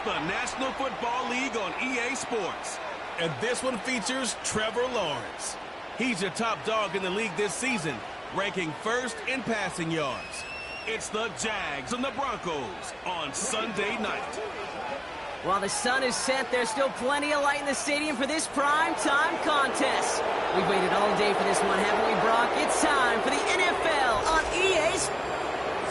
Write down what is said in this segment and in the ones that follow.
the National Football League on EA Sports. And this one features Trevor Lawrence. He's your top dog in the league this season, ranking first in passing yards. It's the Jags and the Broncos on Sunday night. While the sun is set, there's still plenty of light in the stadium for this prime-time contest. We've waited all day for this one, haven't we, Brock? It's time for the NFL on EA Sports.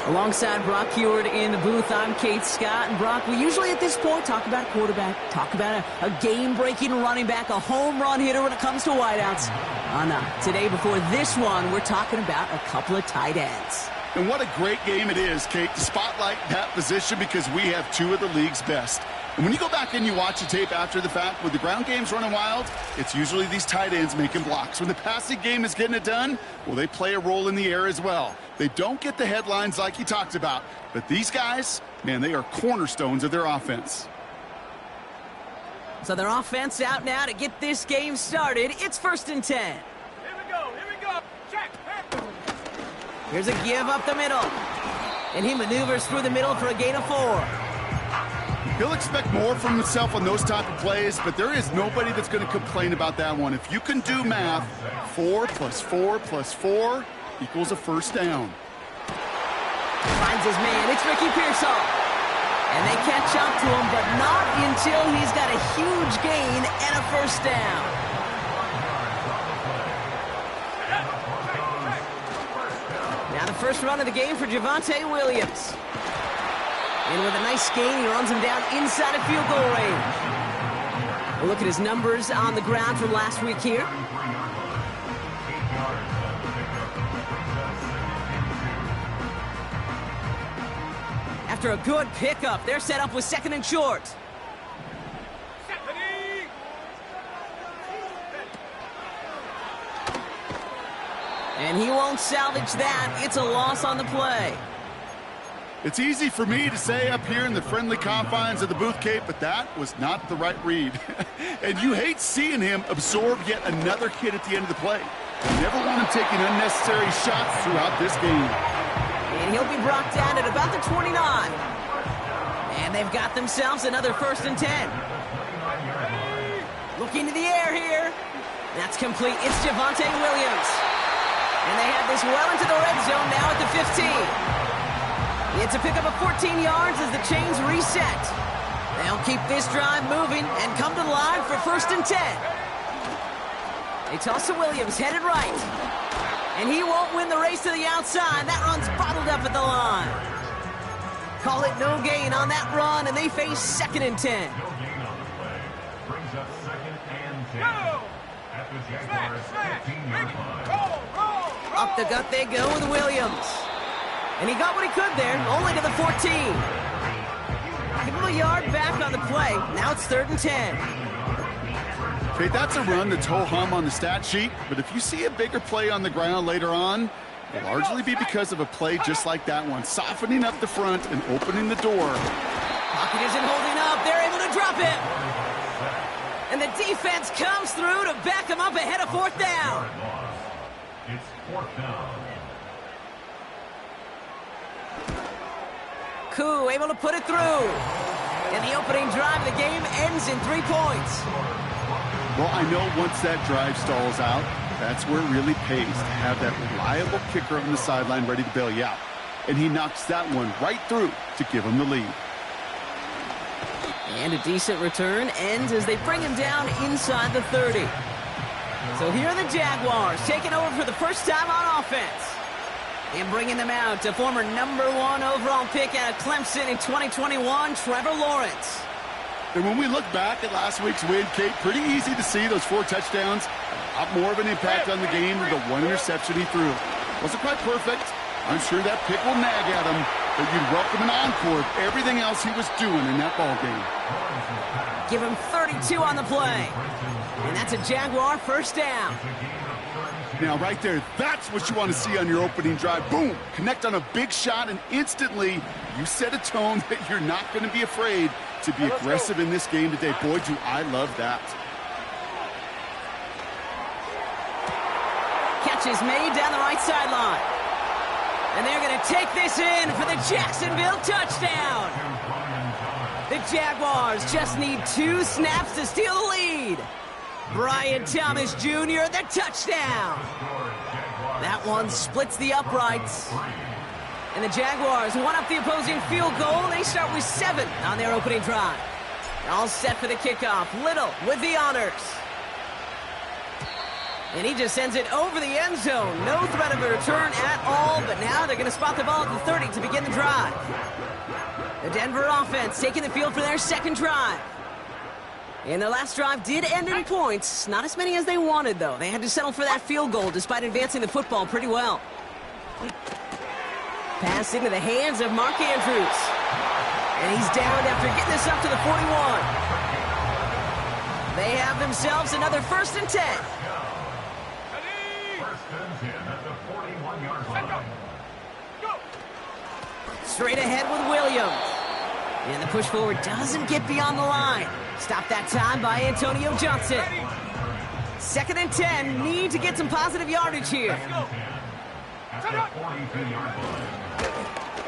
Alongside Brock Heward in the booth, I'm Kate Scott. And Brock, we usually at this point talk about a quarterback, talk about a game-breaking running back, a home run hitter when it comes to wideouts. No. Today, before this one, we're talking about a couple of tight ends. And what a great game it is, Kate, to spotlight that position because we have two of the league's best. And when you go back and you watch the tape after the fact, with the ground games running wild, it's usually these tight ends making blocks. When the passing game is getting it done, well, they play a role in the air as well. They don't get the headlines like you talked about, but these guys, man, they are cornerstones of their offense. So their offense out now to get this game started. It's 1st and 10. Here we go. Check. Here's a give up the middle. And he maneuvers through the middle for a gain of 4. He'll expect more from himself on those type of plays, but there is nobody that's going to complain about that one. If you can do math, 4 plus 4 plus 4 equals a first down. Finds his man. It's Ricky Pearsall. And they catch up to him, but not until he's got a huge gain and a first down. Now the first run of the game for Javonte Williams. And with a nice gain, he runs him down inside of field goal range. We'll look at his numbers on the ground from last week here. After a good pickup, they're set up with 2nd and short. And he won't salvage that. It's a loss on the play. It's easy for me to say up here in the friendly confines of the booth, Kate, but that was not the right read. And you hate seeing him absorb yet another hit at the end of the play. You never want him taking unnecessary shots throughout this game. And he'll be brought down at about the 29. And they've got themselves another 1st and 10. Looking to the air here. That's complete. It's Javonte Williams. And they have this well into the red zone now at the 15. It's a pickup of 14 yards as the chains reset. They'll keep this drive moving and come to the line for 1st and 10. They toss to Williams, headed right. And he won't win the race to the outside. That run's bottled up at the line. Call it no gain on that run, and they face 2nd and 10. Up the gut they go with Williams. And he got what he could there, only to the 14. Give him a yard back on the play. Now it's 3rd and 10. Okay, that's a run that's ho-hum on the stat sheet, but if you see a bigger play on the ground later on, it'll largely be because of a play just like that one, softening up the front and opening the door. Pocket isn't holding up. They're able to drop it. And the defense comes through to back him up ahead of 4th down. It's 4th down. Koo able to put it through. And the opening drive of the game ends in 3 points. Well, I know once that drive stalls out, that's where it really pays to have that reliable kicker on the sideline ready to bail you out. And he knocks that one right through to give him the lead. And a decent return ends as they bring him down inside the 30. So here are the Jaguars taking over for the first time on offense. And bringing them out to former #1 overall pick out of Clemson in 2021, Trevor Lawrence. And when we look back at last week's win, Kate, pretty easy to see those 4 touchdowns. A lot more of an impact on the game than the 1 interception he threw. Wasn't quite perfect. I'm sure that pick will nag at him, but you'd welcome an encore of everything else he was doing in that ball game. Give him 32 on the play. And that's a Jaguar first down. Now, right there, that's what you want to see on your opening drive. Boom! Connect on a big shot, and instantly you set a tone that you're not going to be afraid to be aggressive in this game today. Boy, do I love that. Catch is made down the right sideline. And they're going to take this in for the Jacksonville touchdown. The Jaguars just need 2 snaps to steal the lead. Brian Thomas Jr., the touchdown. That one splits the uprights. And the Jaguars one up the opposing field goal. They start with 7 on their opening drive. All set for the kickoff. Little with the honors. And he just sends it over the end zone. No threat of a return at all, but now they're going to spot the ball at the 30 to begin the drive. The Denver offense taking the field for their second drive. And their last drive did end in points. Not as many as they wanted, though. They had to settle for that field goal despite advancing the football pretty well. Pass into the hands of Mark Andrews. And he's down after getting this up to the 41. They have themselves another 1st and 10. Straight ahead with Williams. And the push forward doesn't get beyond the line. Stopped that time by Antonio Johnson. 2nd and 10. Need to get some positive yardage here.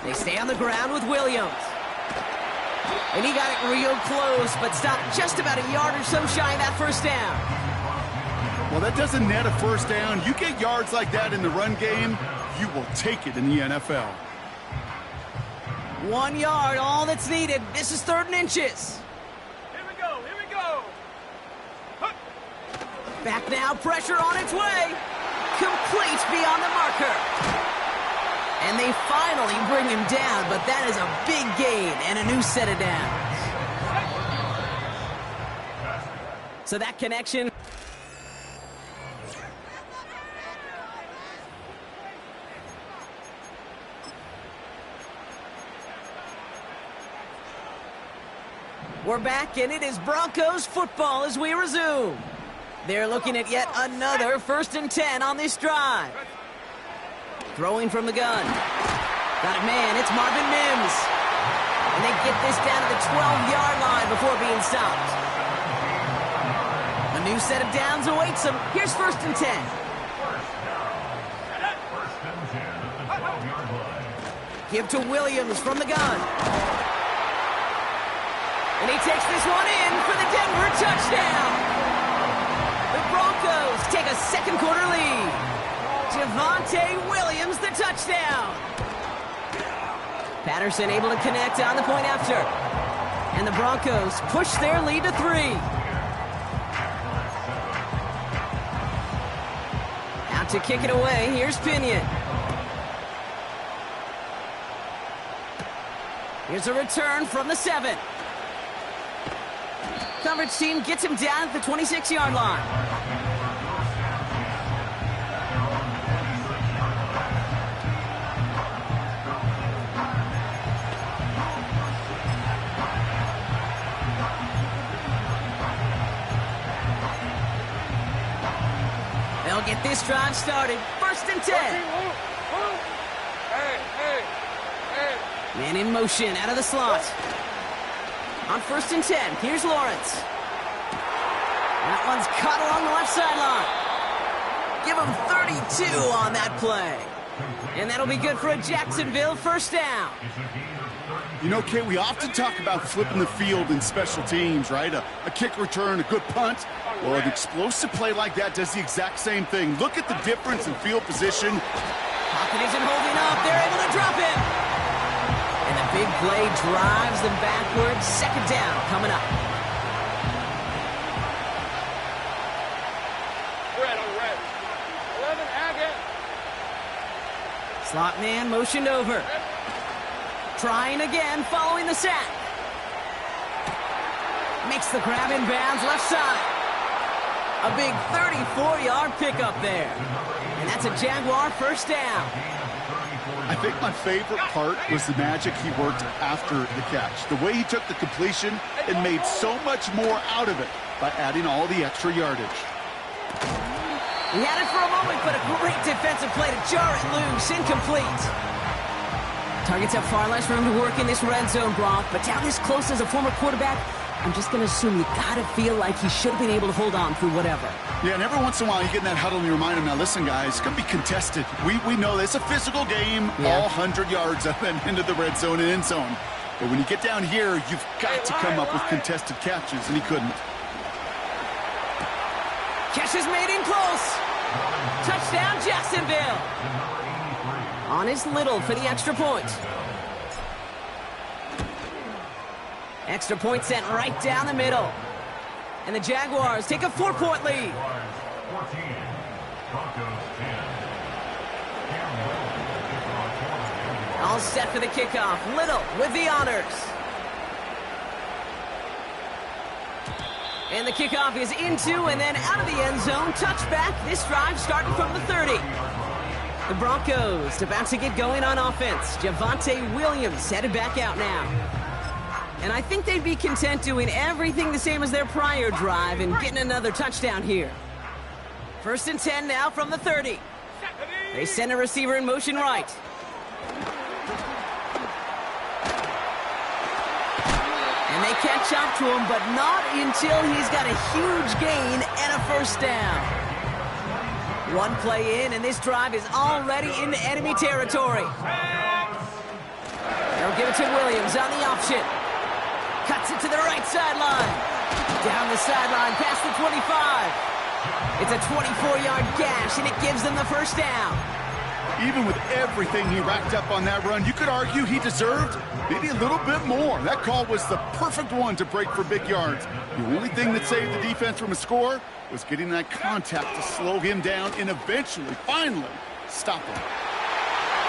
They stay on the ground with Williams. And he got it real close, but stopped just about a yard or so shy of that 1st down. Well, that doesn't net a 1st down. You get yards like that in the run game, you will take it in the NFL. 1 yard, all that's needed. This is 3rd and inches. Here we go, here we go. Back now, pressure on its way. Complete beyond the marker. And they finally bring him down, but that is a big gain and a new set of downs. So that connection. We're back, and it is Broncos football as we resume. They're looking at yet another 1st and 10 on this drive. Throwing from the gun. Got it, man. It's Marvin Mims. And they get this down to the 12-yard line before being stopped. A new set of downs awaits them. Here's 1st and 10. Give to Williams from the gun. And he takes this one in for the Denver touchdown. The Broncos take a 2nd quarter lead. Javonte Williams, the touchdown. Patterson able to connect on the point after. And the Broncos push their lead to 3. Out to kick it away, here's Pinion. Here's a return from the 7. Coverage team gets him down at the 26-yard line. They'll get this drive started. 1st and 10. Man in motion out of the slot. On 1st and 10, here's Lawrence. That one's caught along the left sideline. Give him 32 on that play. And that'll be good for a Jacksonville 1st down. You know, Kate, we often talk about flipping the field in special teams, right? A kick return, a good punt. Well, an explosive play like that does the exact same thing. Look at the difference in field position. Pocket isn't holding up. They're able to drop him. And the big play drives them backwards. 2nd down coming up. Red on red. 11, Agate. Slot man motioned over. Trying again following the sack. Makes the grab in bounds left side. A big 34-yard pickup there. And that's a Jaguar 1st down. I think my favorite part was the magic he worked after the catch. The way he took the completion and made so much more out of it by adding all the extra yardage. He had it for a moment, but a great defensive play to jar it loose. Incomplete. Targets have far less room to work in this red zone, Brock, but down this close as a former quarterback, I'm just going to assume you got to feel like he should have been able to hold on through whatever. Yeah, and every once in a while you get in that huddle and you remind him, now listen, guys, it's going to be contested. We know it's a physical game, all 100 yards up and into the red zone and end zone. But when you get down here, you've got to come up with contested catches, and he couldn't. Catch is made in close. Touchdown, Jacksonville. On his little for the extra point. Extra point sent right down the middle. And the Jaguars take a 4-point lead. All set for the kickoff. Little with the honors. And the kickoff is into and then out of the end zone. Touchback. This drive starting from the 30. The Broncos about to get going on offense. Javonte Williams headed back out now. And I think they'd be content doing everything the same as their prior drive and getting another touchdown here. 1st and 10 now from the 30. They send a receiver in motion right. And they catch up to him, but not until he's got a huge gain and a first down. One play in, and this drive is already into enemy territory. They'll give it to Williams on the option. Cuts it to the right sideline. Down the sideline, past the 25. It's a 24-yard gash, and it gives them the first down. Even with everything he racked up on that run, you could argue he deserved maybe a little bit more. That call was the perfect one to break for big yards. The only thing that saved the defense from a score was getting that contact to slow him down and eventually, finally, stop him.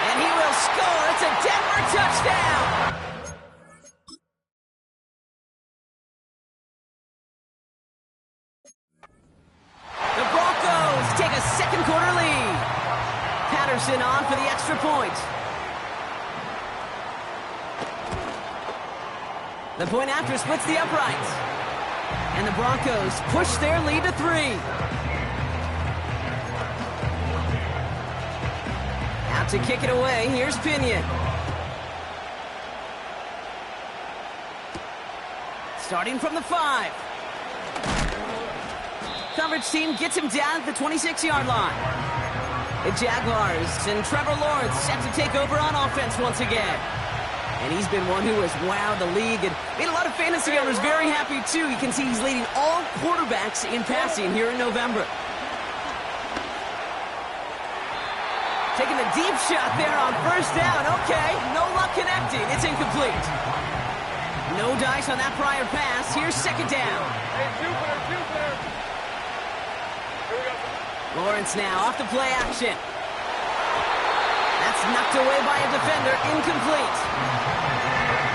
And he will score. It's a Denver touchdown. The Broncos take a second-quarter lead. Patterson on for the extra point. The point after splits the uprights. And the Broncos push their lead to 3. Out to kick it away, here's Pinion. Starting from the 5. Coverage team gets him down at the 26-yard line. The Jaguars and Trevor Lawrence set to take over on offense once again. And he's been one who has wowed the league and made a lot of fantasy owners very happy, too. You can see he's leading all quarterbacks in passing here in November. Taking a deep shot there on first down. Okay, no luck connecting. It's incomplete. No dice on that prior pass. Here's second down. Hey, Jupiter. Here we go. Lawrence now off the play action. That's knocked away by a defender. Incomplete.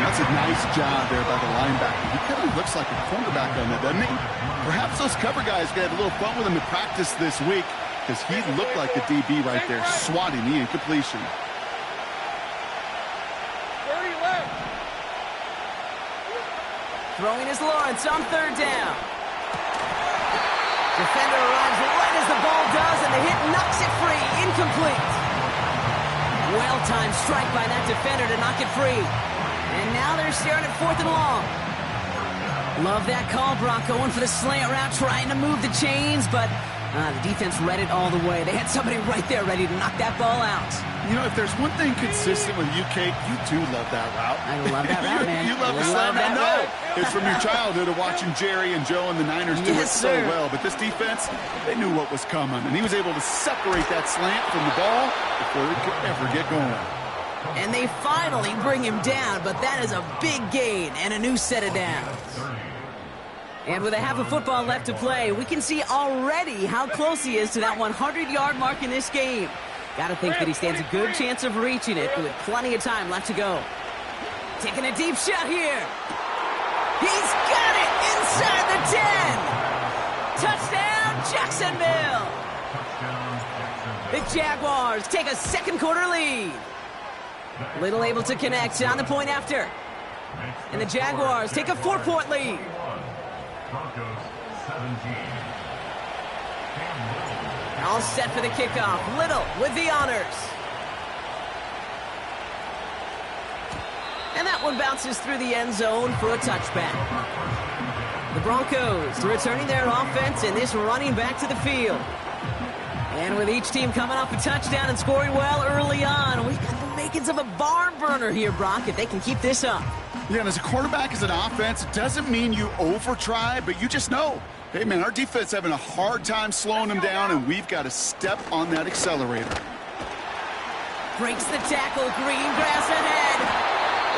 That's a nice job there by the linebacker. He kind of looks like a cornerback on that, doesn't he? Perhaps those cover guys got a little fun with him in practice this week because he looked like a DB right there, swatting the incompletion. 30 left. Throwing is Lawrence on third down. Defender arrives right as the ball does, and the hit knocks it free. Incomplete. Well-timed strike by that defender to knock it free. And now they're staring at 4th and long. Love that call, Brock, going for the slant route, trying to move the chains, but the defense read it all the way. They had somebody right there ready to knock that ball out. You know, if there's one thing consistent with you, Kate, you do love that route. I love that route, man. You love the slant. I know. It's from your childhood of watching Jerry and Joe and the Niners do it so well. But this defense, they knew what was coming, and he was able to separate that slant from the ball before it could ever get going. And they finally bring him down, but that is a big gain and a new set of downs. And with a half of football left to play, we can see already how close he is to that 100-yard mark in this game. Got to think that he stands a good chance of reaching it with plenty of time left to go. Taking a deep shot here. He's got it inside the 10. Touchdown, Jacksonville. The Jaguars take a second-quarter lead. Little able to connect on the point after. And the Jaguars take a 4-point lead. Broncos 17. All set for the kickoff. Little with the honors. And that one bounces through the end zone for a touchback. The Broncos returning their offense and this running back to the field. And with each team coming off a touchdown and scoring well early on, we've got the makings of a barn burner here, Brock, if they can keep this up. Yeah, and as a quarterback, as an offense, it doesn't mean you over-try, but you just know, hey, man, our defense having a hard time slowing them down, and we've got to step on that accelerator. Breaks the tackle, green grass ahead.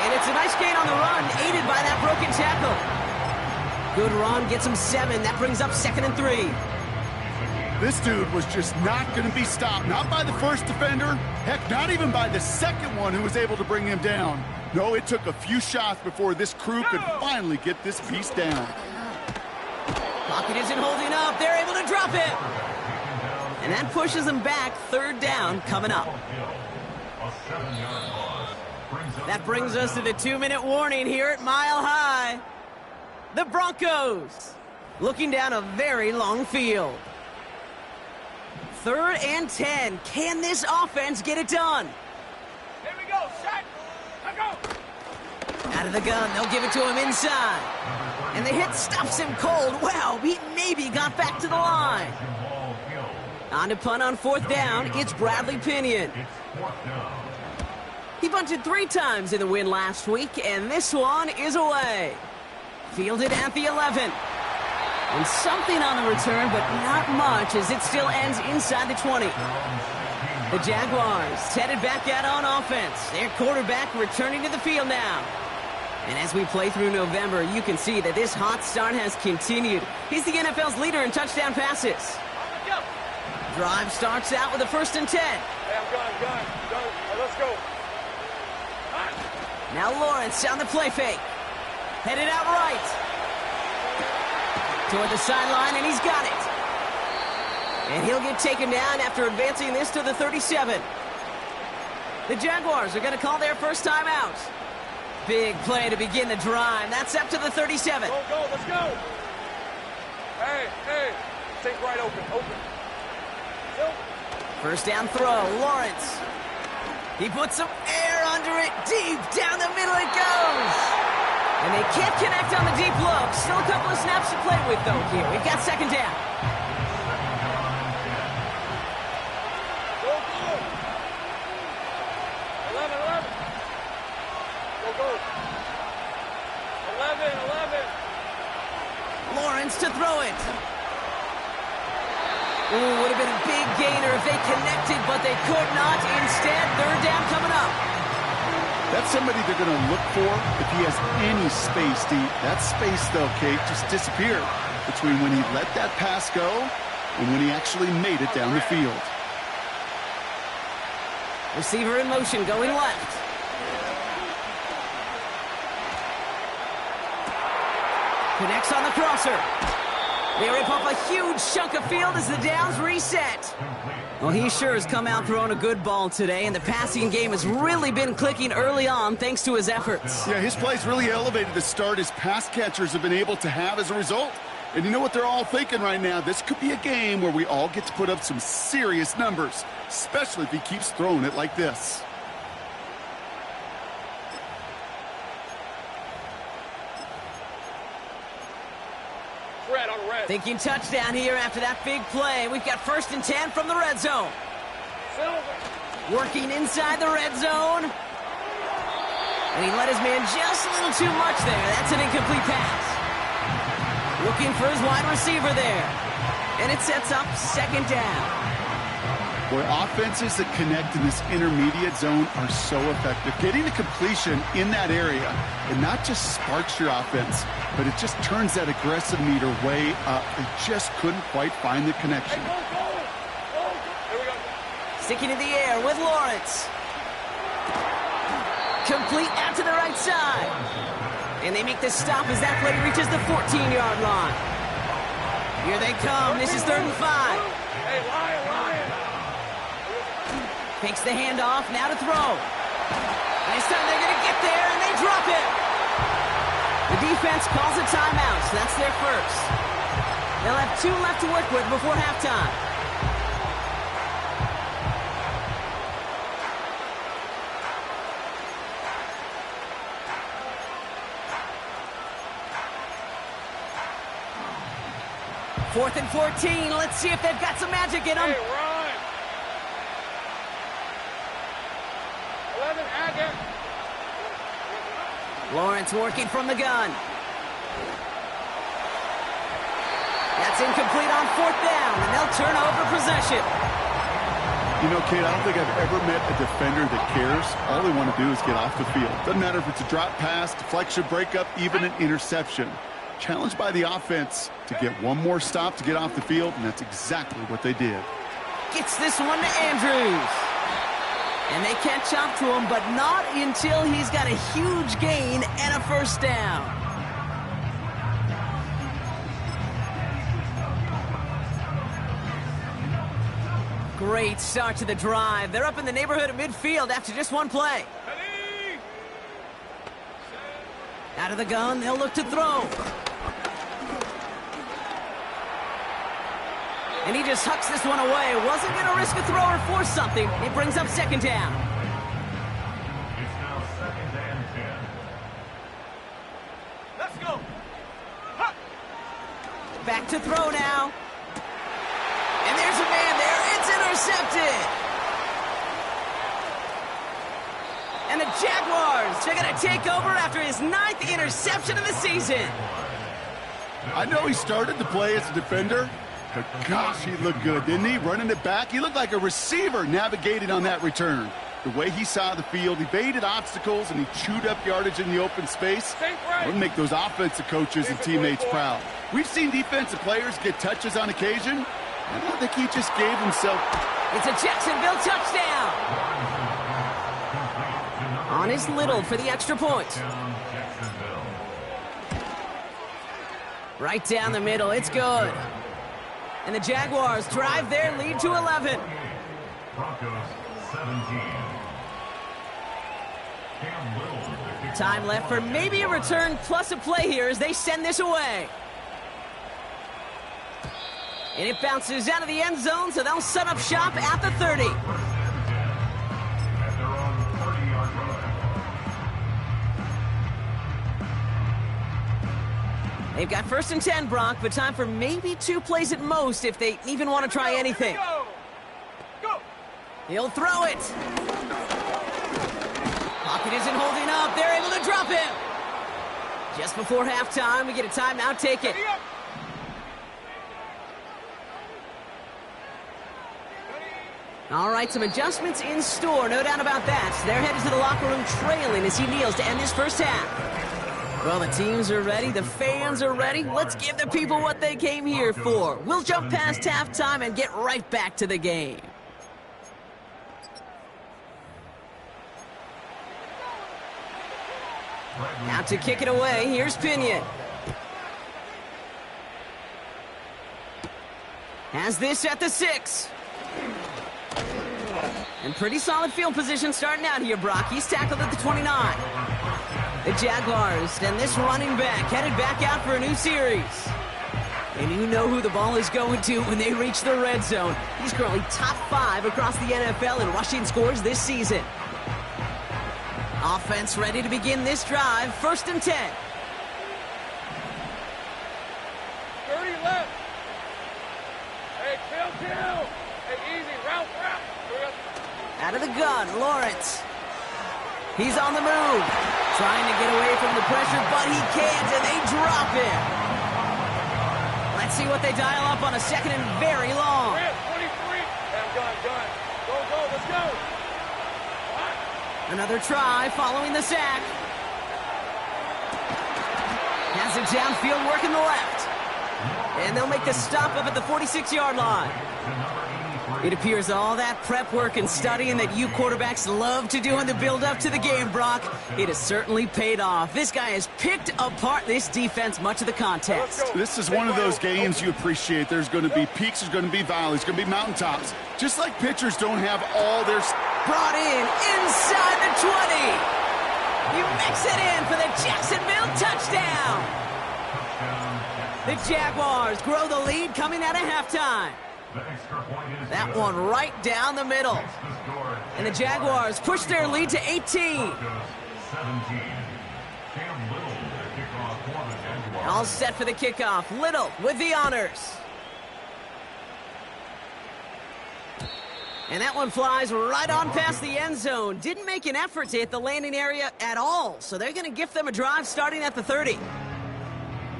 And it's a nice gain on the run, aided by that broken tackle. Good run, gets him 7. That brings up 2nd and 3. This dude was just not going to be stopped. Not by the first defender. Heck, not even by the second one who was able to bring him down. No, it took a few shots before this crew could finally get this beast down. Pocket isn't holding up. They're able to drop it. And that pushes them back. 3rd down coming up. That brings us to the 2-minute warning here at Mile High. The Broncos looking down a very long field. 3rd and 10. Can this offense get it done? Here we go. Set. Let go. Out of the gun. They'll give it to him inside. And the hit stops him cold. Wow, he maybe got back to the line. On to punt on 4th down. It's Bradley Pinion. He bunted 3 times in the win last week, and this one is away. Fielded at the 11. And something on the return, but not much, as it still ends inside the 20. The Jaguars headed back out on offense. Their quarterback returning to the field now. And as we play through November, you can see that this hot start has continued. He's the NFL's leader in touchdown passes. Drive starts out with a 1st and 10. Hey, I'm done. Let's go. Now Lawrence on the play fake. Headed out right. Toward the sideline, and he's got it. And he'll get taken down after advancing this to the 37. The Jaguars are going to call their first time out. Big play to begin the drive. That's up to the 37. Go, let's go. Hey. Take right open. First down throw, Lawrence. He puts some air under it. Deep down the middle it goes. And they can't connect on the deep look. Still a couple of snaps to play with, though, here. We've got 2nd down. Go. 11. Go. 11. Lawrence to throw it. Ooh, would have been a big gainer if they connected, but they could not. Instead, 3rd down coming up. That's somebody they're going to look for if he has any space deep. That space, though, Kate, just disappeared between when he let that pass go and when he actually made it down the field. Receiver in motion, going left. Connects on the crosser. They rip up a huge chunk of field as the downs reset. Well, he sure has come out throwing a good ball today, and the passing game has really been clicking early on thanks to his efforts. Yeah, his plays really elevated the start his pass catchers have been able to have as a result. And you know what they're all thinking right now? This could be a game where we all get to put up some serious numbers, especially if he keeps throwing it like this. Thinking touchdown here after that big play. We've got 1st and 10 from the red zone. Working inside the red zone. And he let his man just a little too much there. That's an incomplete pass. Looking for his wide receiver there. And it sets up 2nd down. Boy, offenses that connect in this intermediate zone are so effective. Getting the completion in that area, it not just sparks your offense, but it just turns that aggressive meter way up. They just couldn't quite find the connection. Hey, go. Here we go. Sticking in the air with Lawrence. Complete out to the right side. And they make the stop as that play reaches the 14-yard line. Here they come. This is 3rd and 5. Hey, Lion. Takes the handoff, now to throw. This time they're going to get there, and they drop it. The defense calls a timeout, so that's their first. They'll have 2 left to work with before halftime. Fourth and 14. Let's see if they've got some magic in them. Hey, Ryan. Lawrence working from the gun. That's incomplete on 4th down, and they'll turn over possession. You know, Kate, I don't think I've ever met a defender that cares. All they want to do is get off the field. Doesn't matter if it's a drop pass, deflection, breakup, even an interception. Challenged by the offense to get one more stop to get off the field, and that's exactly what they did. Gets this one to Andrews. And they catch up to him, but not until he's got a huge gain and a first down. Great start to the drive. They're up in the neighborhood of midfield after just one play. Out of the gun, they'll look to throw. And he just hucks this one away. Wasn't going to risk a throw or force something. It brings up 2nd down. It's now 2nd and 10. Let's go. Back to throw now. And there's a man there. It's intercepted. And the Jaguars are going to take over after his 9th interception of the season. I know he started to play as a defender, but gosh, he looked good, didn't he? Running it back, he looked like a receiver navigating on that return. The way he saw the field, evaded obstacles, and he chewed up yardage in the open space. It'll make those offensive coaches and teammates proud. We've seen defensive players get touches on occasion. I don't think he just gave himself. It's a Jacksonville touchdown. On his Little for the extra point. Right down the middle. It's good. And the Jaguars drive their lead to 11. Broncos 17. Time left for maybe a return plus a play here as they send this away. And it bounces out of the end zone, so they'll set up shop at the 30. At their own 30-yard line. They've got 1st and 10, Brock, but time for maybe 2 plays at most if they even want to try anything. Go. He'll throw it. Pocket isn't holding up. They're able to drop him. Just before halftime, we get a timeout. Take it. All right, some adjustments in store, no doubt about that. They're headed to the locker room trailing as he kneels to end this first half. Well, the teams are ready, the fans are ready. Let's give the people what they came here for. We'll jump past halftime and get right back to the game. Out to kick it away, here's Pinion. Has this at the 6. And pretty solid field position starting out here, Brock. He's tackled at the 29. The Jaguars and this running back headed back out for a new series. And you know who the ball is going to when they reach the red zone. He's currently top 5 across the NFL in rushing scores this season. Offense ready to begin this drive. 1st and 10. 30 left. Hey, kill. Hey, easy. Route. Out of the gun, Lawrence. He's on the move. Trying to get away from the pressure, but he can't, and they drop him. Let's see what they dial up on a 2nd and very long. 23. I'm done. Go. Let's go. Another try following the sack. Has it downfield working the left. And they'll make the stop up at the 46-yard line. It appears all that prep work and studying that you quarterbacks love to do in the build-up to the game, Brock, it has certainly paid off. This guy has picked apart this defense much of the contest. This is one of those games you appreciate. There's going to be peaks, there's going to be valleys, there's going to be mountaintops. Just like pitchers don't have all their... Brought in inside the 20. You mix it in for the Jacksonville touchdown. The Jaguars grow the lead coming out of halftime. That one right down the middle. And the Jaguars push their lead to 18. All set for the kickoff. Little with the honors. And that one flies right on past the end zone. Didn't make an effort to hit the landing area at all. So they're going to gift them a drive starting at the 30.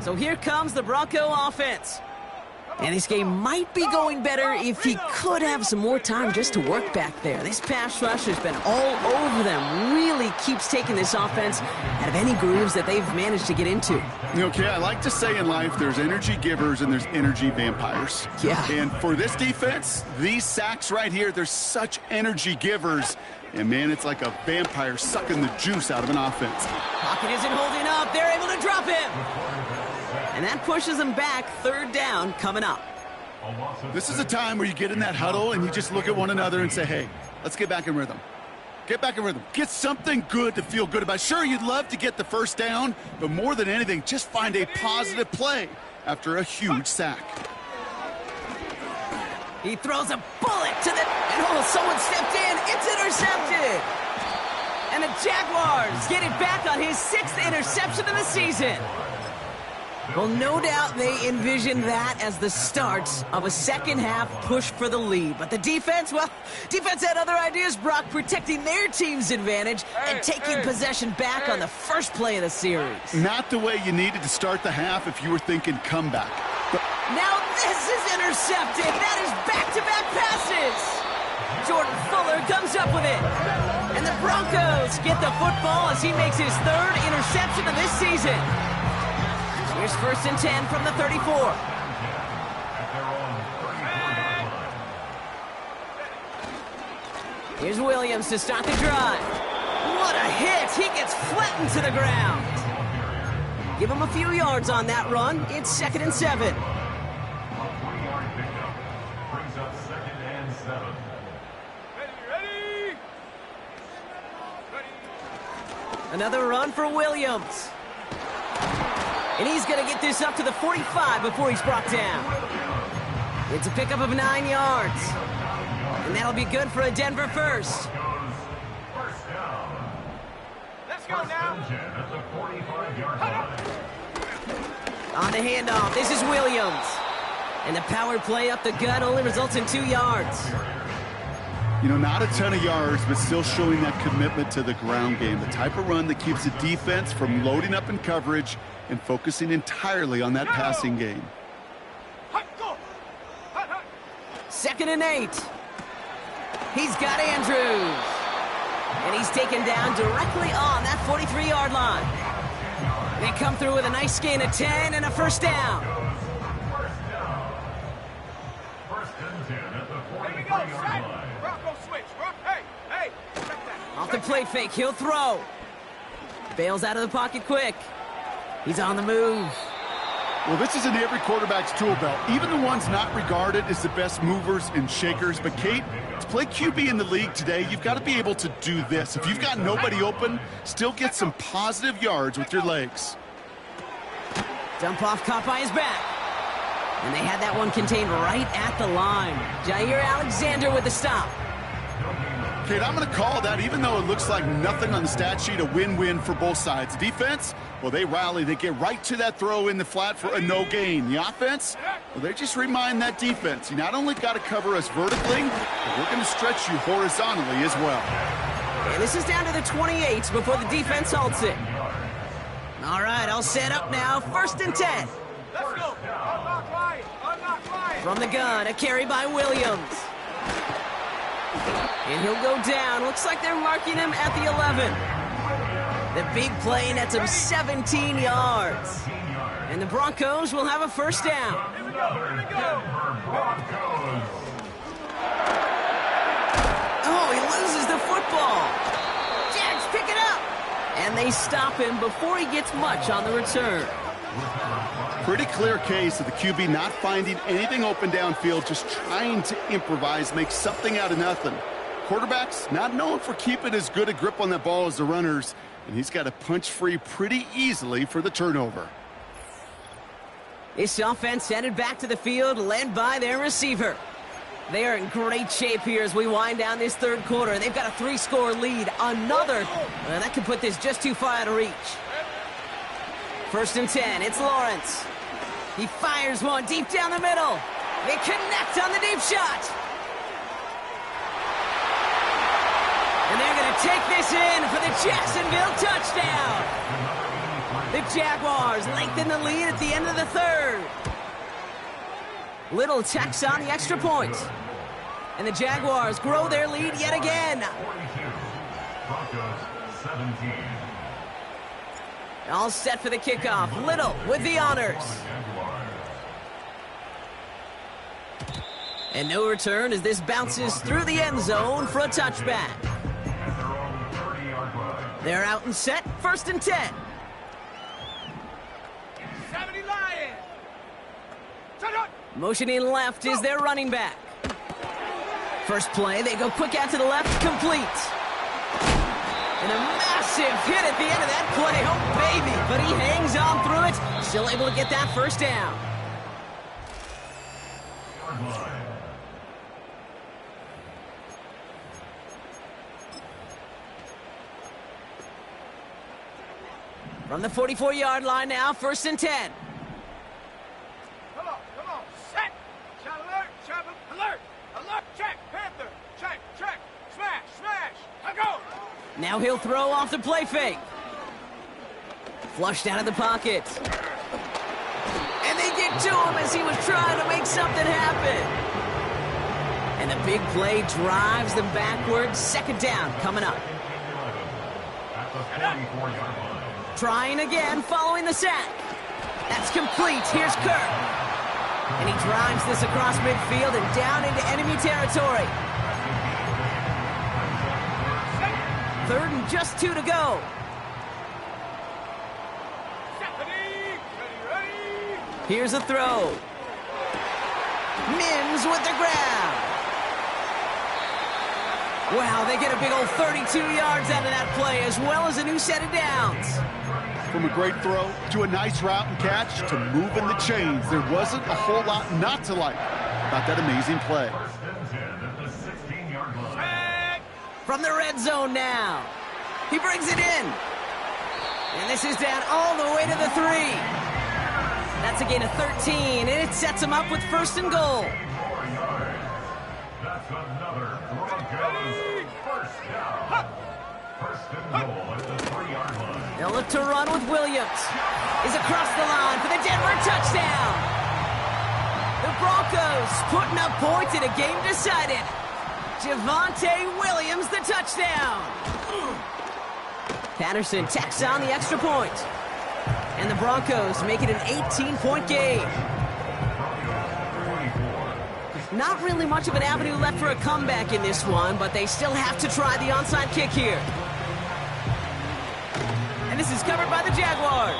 So here comes the Bronco offense. And this game might be going better if he could have some more time just to work back there. This pass rush has been all over them. Really keeps taking this offense out of any grooves that they've managed to get into. Okay, I like to say in life there's energy givers and there's energy vampires. Yeah. And for this defense, these sacks right here, they're such energy givers. And, man, it's like a vampire sucking the juice out of an offense. Pocket isn't holding up. They're able to drop him. And that pushes them back. Third down coming up. This is a time where you get in that huddle and you just look at one another and say, hey, let's get back in rhythm. Get back in rhythm. Get something good to feel good about. Sure, you'd love to get the first down, but more than anything, just find a positive play after a huge sack. He throws a bullet to the... And oh, someone stepped in. It's intercepted. And the Jaguars get it back on his 6th interception of the season. Well, no doubt they envisioned that as the start of a second-half push for the lead. But the defense, well, defense had other ideas, Brock, protecting their team's advantage and taking possession back on the first play of the series. Not the way you needed to start the half if you were thinking comeback. Now this is intercepted. That is back-to-back passes. Jordan Fuller comes up with it. And the Broncos get the football as he makes his 3rd interception of this season. Here's 1st and 10 from the 34. Here's Williams to start the drive. What a hit! He gets flattened to the ground. Give him a few yards on that run. It's 2nd and 7. Brings up 2nd and 7. Ready! Another run for Williams. And he's going to get this up to the 45 before he's brought down. It's a pickup of 9 yards. And that'll be good for a Denver first. First down. Let's go now. At the 45-yard line. On the handoff, this is Williams. And the power play up the gut only results in 2 yards. You know, not a ton of yards, but still showing that commitment to the ground game. The type of run that keeps the defense from loading up in coverage and focusing entirely on that passing game. 2nd and 8. He's got Andrews. And he's taken down directly on that 43-yard line. They come through with a nice gain of 10 and a first down. First and 10 at the 43-yard line. Bronco switch. Hey, check that. Off the play fake, he'll throw. Bails out of the pocket quick. He's on the move. Well, this is in every quarterback's tool belt, even the ones not regarded as the best movers and shakers. But, Kate, to play QB in the league today, you've got to be able to do this. If you've got nobody open, still get some positive yards with your legs. Dump off caught by his back. And they had that one contained right at the line. Jair Alexander with the stop. Kate, I'm going to call that, even though it looks like nothing on the stat sheet, a win-win for both sides. Defense, well, they rally. They get right to that throw in the flat for a no gain. The offense, well, they just remind that defense, you not only got to cover us vertically, but we're going to stretch you horizontally as well. And this is down to the 28 before the defense halts it. All right, all set up now. 1st and 10. Let's go. Unlock line. From the gun, a carry by Williams. And he'll go down. Looks like they're marking him at the 11. The big play nets him 17 yards. And the Broncos will have a first down. Here we go. Oh, he loses the football. Jax, pick it up. And they stop him before he gets much on the return. Pretty clear case of the QB not finding anything open downfield, just trying to improvise, make something out of nothing. Quarterbacks not known for keeping as good a grip on that ball as the runners, and he's got to punch free pretty easily for the turnover. This offense headed back to the field, led by their receiver. They are in great shape here as we wind down this 3rd quarter. They've got a 3-score lead. Another, that could put this just too far out of reach. 1st and 10, it's Lawrence. He fires one deep down the middle. They connect on the deep shot. they're going to take this in for the Jacksonville touchdown. The Jaguars lengthen the lead at the end of the third. Little checks on the extra point. And the Jaguars grow their lead yet again. 42. Broncos 17. All set for the kickoff. Little with the honors. And no return as this bounces through the end zone for a touchback. At their own 30-yard line. They're out and set. 1st and 10. 70 Lions. Motioning left is their running back. First play, they go quick out to the left, complete. And a massive hit at the end of that play. Oh, baby. But he hangs on through it. Still able to get that first down. Yard line. From the 44-yard line now, 1st and 10. Come on. Set. Shot alert. Shot alert. Alert. Check. Panther. Check. Smash. I go. Now he'll throw off the play fake. Flushed out of the pocket. And they get to him as he was trying to make something happen. And the big play drives them backwards. 2nd down coming up. At the 44-yard line. Trying again following the sack. That's complete. Here's Kirk. And he drives this across midfield and down into enemy territory. 3rd and just 2 to go. Ready. Here's a throw. Mims with the grab. Wow, they get a big old 32 yards out of that play, as well as a new set of downs. From a great throw to a nice route and catch to moving the chains, there wasn't a whole lot not to like about that amazing play. 1st and 10 at the 16-yard line. From the red zone now. He brings it in. And this is down all the way to the 3. That's a gain of 13, and it sets him up with 1st and goal. 4 yards. That's another Broncos first down. 1st and goal at the 3-yard line. They'll look to run with Williams. Is across the line for the Denver touchdown. The Broncos putting up points in a game decided. Javonte Williams, the touchdown. Patterson tacks on the extra point. And the Broncos make it an 18-point game. Not really much of an avenue left for a comeback in this one, but they still have to try the onside kick here. And this is covered by the Jaguars.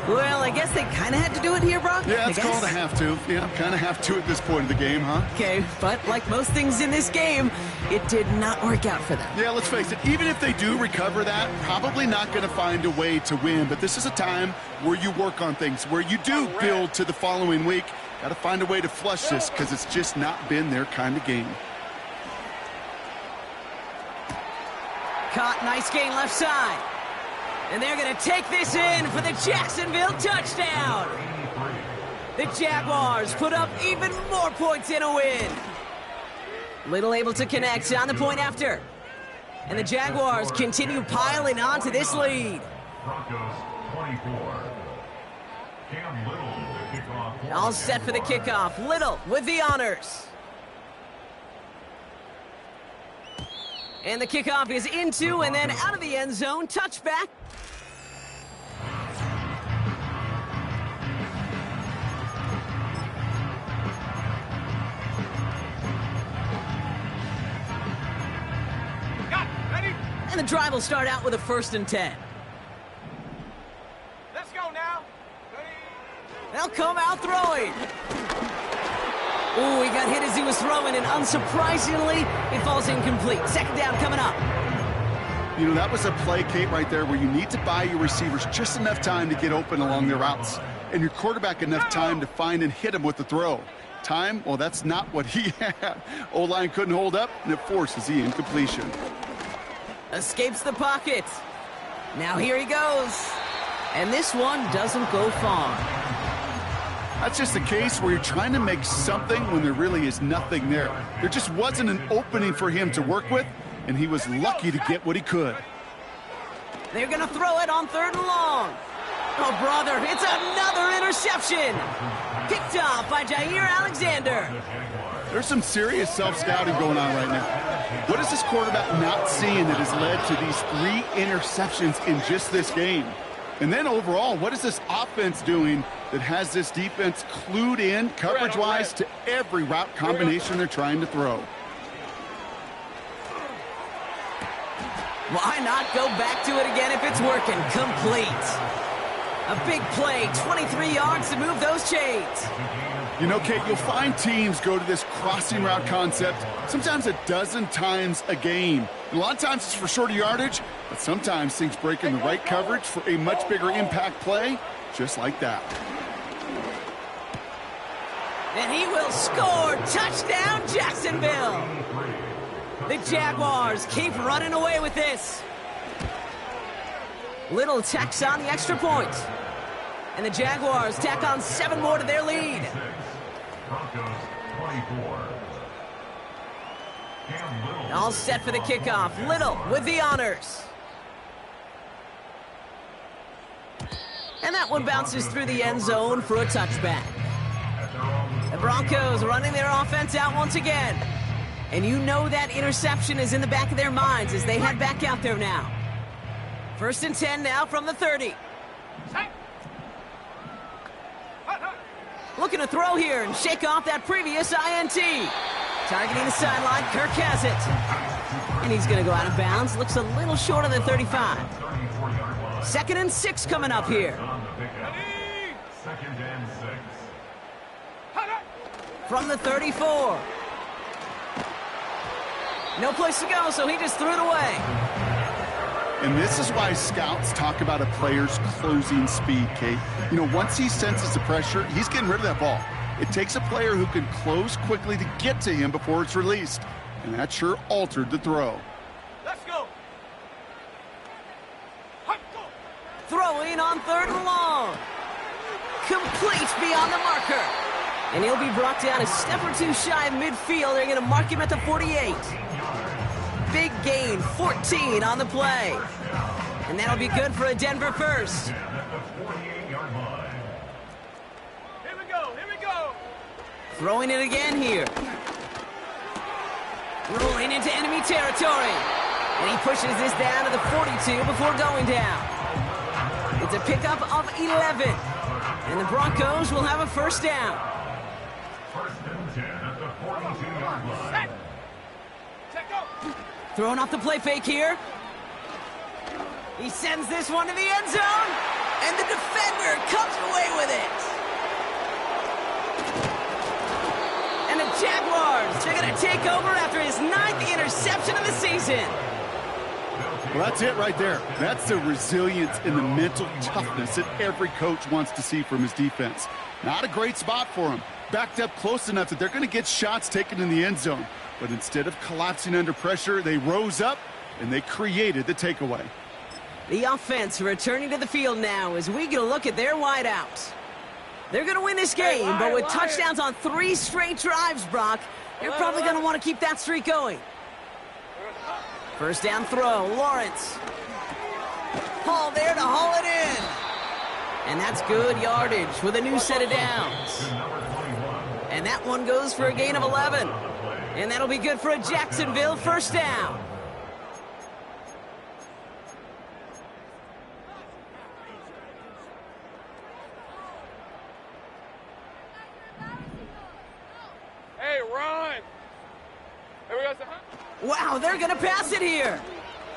Well, I guess they kind of had to do it here, Brock. Yeah, it's called a have to. Yeah, kind of have to at this point of the game, huh? Okay, but like most things in this game, it did not work out for them. Yeah, let's face it, even if they do recover that, probably not going to find a way to win. But this is a time where you work on things, where you do build to the following week. Got to find a way to flush this because it's just not been their kind of game. Caught, nice gain left side. And they're going to take this in for the Jacksonville touchdown. The Jaguars put up even more points in a win. Little able to connect on the point after. And the Jaguars continue piling on to this lead. Broncos 24. Cam Little to kick off. All set for the kickoff. Little with the honors. And the kickoff is into and then out of the end zone. Touchback. And the drive will start out with a 1st and 10. Let's go now. Ready. They'll come out throwing. Ooh, he got hit as he was throwing, and unsurprisingly, it falls incomplete. 2nd down coming up. You know, that was a play, Kate, right there where you need to buy your receivers just enough time to get open along their routes, and your quarterback enough time to find and hit him with the throw. Time, well, that's not what he had. O-line couldn't hold up, and it forces the incompletion. Escapes the pocket. Now here he goes. And this one doesn't go far. That's just a case where you're trying to make something when there really is nothing there. There just wasn't an opening for him to work with, and he was lucky to get what he could. They're going to throw it on 3rd and long. Oh, brother, it's another interception. Picked off by Jair Alexander. There's some serious self-scouting going on right now. What is this quarterback not seeing that has led to these 3 interceptions in just this game? And then overall, what is this offense doing that has this defense clued in coverage-wise to every route combination they're trying to throw? Why not go back to it again if it's working? Complete. A big play, 23 yards to move those chains. You know, Kate, you'll find teams go to this crossing route concept sometimes a dozen times a game. A lot of times it's for shorter yardage, but sometimes things break in the right coverage for a much bigger impact play, just like that. And he will score. Touchdown, Jacksonville. The Jaguars keep running away with this. Little tacks on the extra point. And the Jaguars tack on 7 more to their lead. Broncos 24. All set for the kickoff. Little with the honors. And that one bounces through the end zone for a touchback. The Broncos running their offense out once again. And you know that interception is in the back of their minds as they head back out there now. 1st and 10 now from the 30. Looking to throw here and shake off that previous INT. Targeting the sideline, Kirk has it. And he's going to go out of bounds. Looks a little short of the 35. 2nd and 6 coming up here. 2nd and 6. From the 34. No place to go, so he just threw it away. And this is why scouts talk about a player's closing speed, Kate. You know, once he senses the pressure, he's getting rid of that ball. It takes a player who can close quickly to get to him before it's released. And that sure altered the throw. Let's go. Throwing on 3rd and long. Complete beyond the marker. And he'll be brought down a step or 2 shy of midfield. They're going to mark him at the 48. Big gain, 14 on the play. And that'll be good for a Denver first. Here we go. Throwing it again here. Rolling into enemy territory. And he pushes this down to the 42 before going down. It's a pickup of 11. And the Broncos will have a 1st down. 1st and 10 at the 42-yard line. Throwing off the play fake here. He sends this one to the end zone. And the defender comes away with it. And the Jaguars, they're going to take over after his 9th interception of the season. Well, that's it right there. That's the resilience and the mental toughness that every coach wants to see from his defense. Not a great spot for him. Backed up close enough that they're going to get shots taken in the end zone. But instead of collapsing under pressure, they rose up and they created the takeaway. The offense returning to the field now as we get a look at their wideouts. They're going to win this game, but with touchdowns on 3 straight drives, Brock, they're probably going to want to keep that streak going. 1st down throw, Lawrence. Hall there to haul it in. And that's good yardage with a new set of downs. And that one goes for a gain of 11. And that'll be good for a Jacksonville 1st down. Hey, run. Here we go. Wow, they're going to pass it here.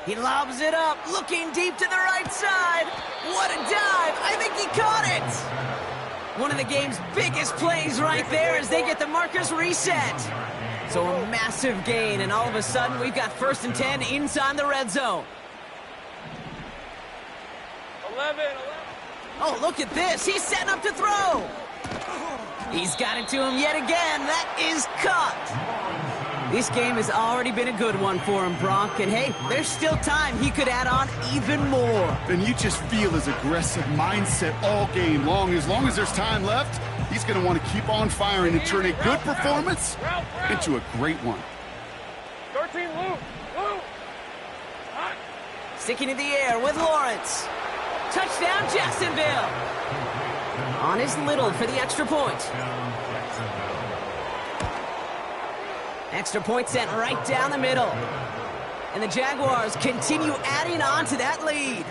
He lobs it up, looking deep to the right side. What a dive. I think he caught it. One of the game's biggest plays right there as they get the markers reset. So a massive gain, and all of a sudden we've got 1st and 10 inside the red zone. 11. Oh, look at this. He's setting up to throw. He's got it to him yet again. That is caught. This game has already been a good one for him, Brock. And hey, there's still time. He could add on even more. And you just feel his aggressive mindset all game long. As long as there's time left, he's going to want to keep on firing and turn a good performance into a great one. 13, Luke. Sticking in the air with Lawrence. Touchdown, Jacksonville. On is Little for the extra point. Extra point sent right down the middle. And the Jaguars continue adding on to that lead.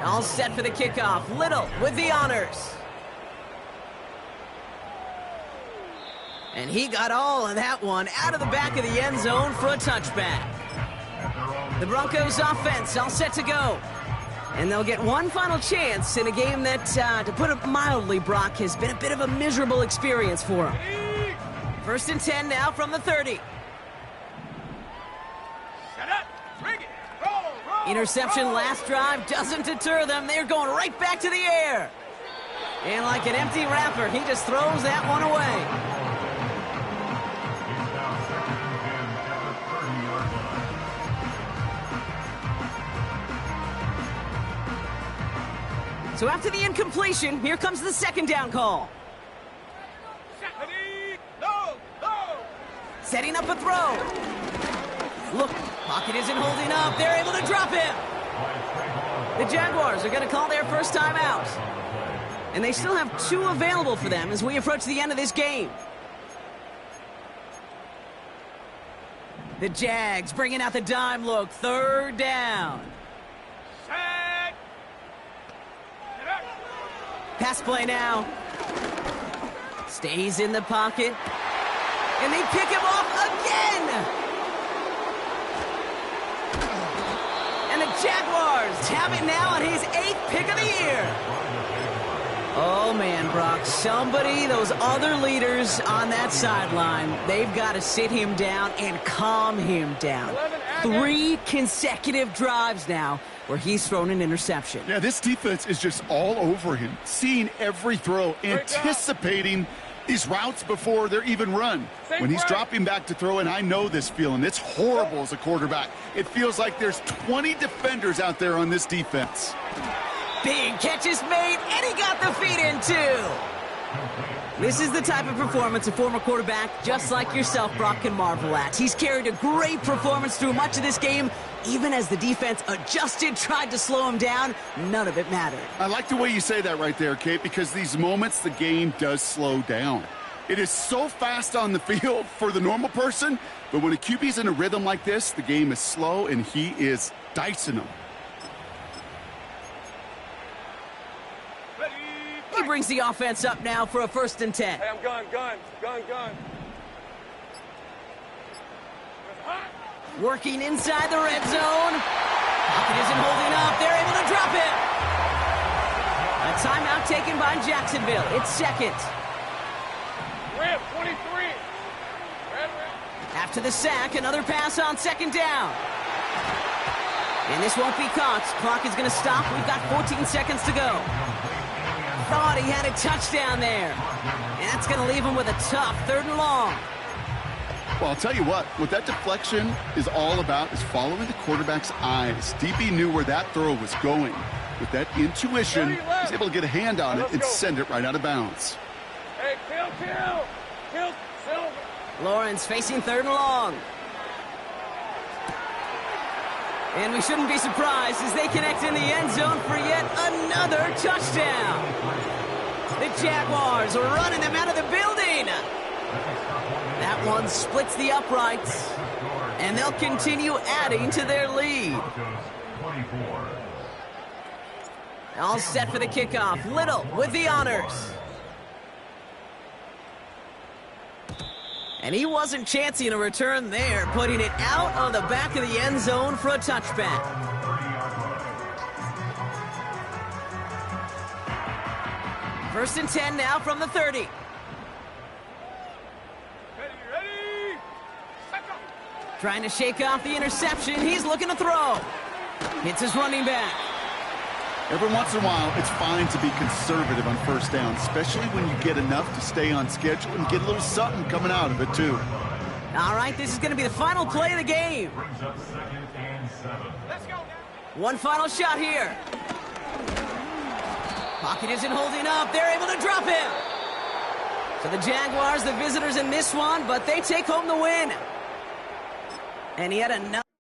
All set for the kickoff. Little with the honors. And he got all of that one out of the back of the end zone for a touchback. The Broncos offense all set to go. And they'll get one final chance in a game that, to put it mildly, Brock, has been a bit of a miserable experience for them. 1st and 10 now from the 30. Set up. Bring it. Roll. Interception last drive doesn't deter them. They're going right back to the air. And like an empty wrapper, he just throws that one away. So after the incompletion, here comes the second down call. Setting up a throw. Look, pocket isn't holding up. They're able to drop him. The Jaguars are going to call their first time out. And they still have 2 available for them as we approach the end of this game. The Jags bringing out the dime look. 3rd down. Pass play now. Stays in the pocket. And they pick him off again. And the Jaguars have it now on his 8th pick of the year. Oh, man, Brock. Somebody, those other leaders on that sideline, they've got to sit him down and calm him down. 3 consecutive drives now where he's thrown an interception. Yeah, this defense is just all over him, seeing every throw, anticipating these routes before they're even run. When he's dropping back to throw, and I know this feeling, it's horrible as a quarterback. It feels like there's 20 defenders out there on this defense. Big catch is made, and he got the feet in, too. This is the type of performance a former quarterback, just like yourself, Brock, can marvel at. He's carried a great performance through much of this game. Even as the defense adjusted, tried to slow him down, none of it mattered. I like the way you say that right there, Kate, because these moments the game does slow down. It is so fast on the field for the normal person, but when a QB's in a rhythm like this, the game is slow, and he is dicing them. He brings the offense up now for a 1st and 10. Hey, I'm gun. Working inside the red zone. Pocket isn't holding up. They're able to drop it. A timeout taken by Jacksonville. It's 2nd. Red 23. Red. After the sack, another pass on 2nd down. And this won't be caught. Clock is going to stop. We've got 14 seconds to go. Thought he had a touchdown there. And that's going to leave him with a tough 3rd and long. Well, I'll tell you what that deflection is all about is following the quarterback's eyes. DB knew where that throw was going. With that intuition, he's able to get a hand on it and send it right out of bounds. Hey, kill, Silver. Lawrence facing 3rd and long. And we shouldn't be surprised as they connect in the end zone for yet another touchdown. The Jaguars are running them out of the building. That one splits the uprights, and they'll continue adding to their lead. All set for the kickoff. Little with the honors. And he wasn't chancing a return there, putting it out on the back of the end zone for a touchback. First and 10 now from the 30. Ready. Trying to shake off the interception. He's looking to throw. Hits his running back. Every once in a while, it's fine to be conservative on 1st down, especially when you get enough to stay on schedule and get a little something coming out of it, too. All right, this is going to be the final play of the game. Let's go now. One final shot here. Pocket isn't holding up. They're able to drop him. So the Jaguars, the visitors in this one, but they take home the win. And he had enough.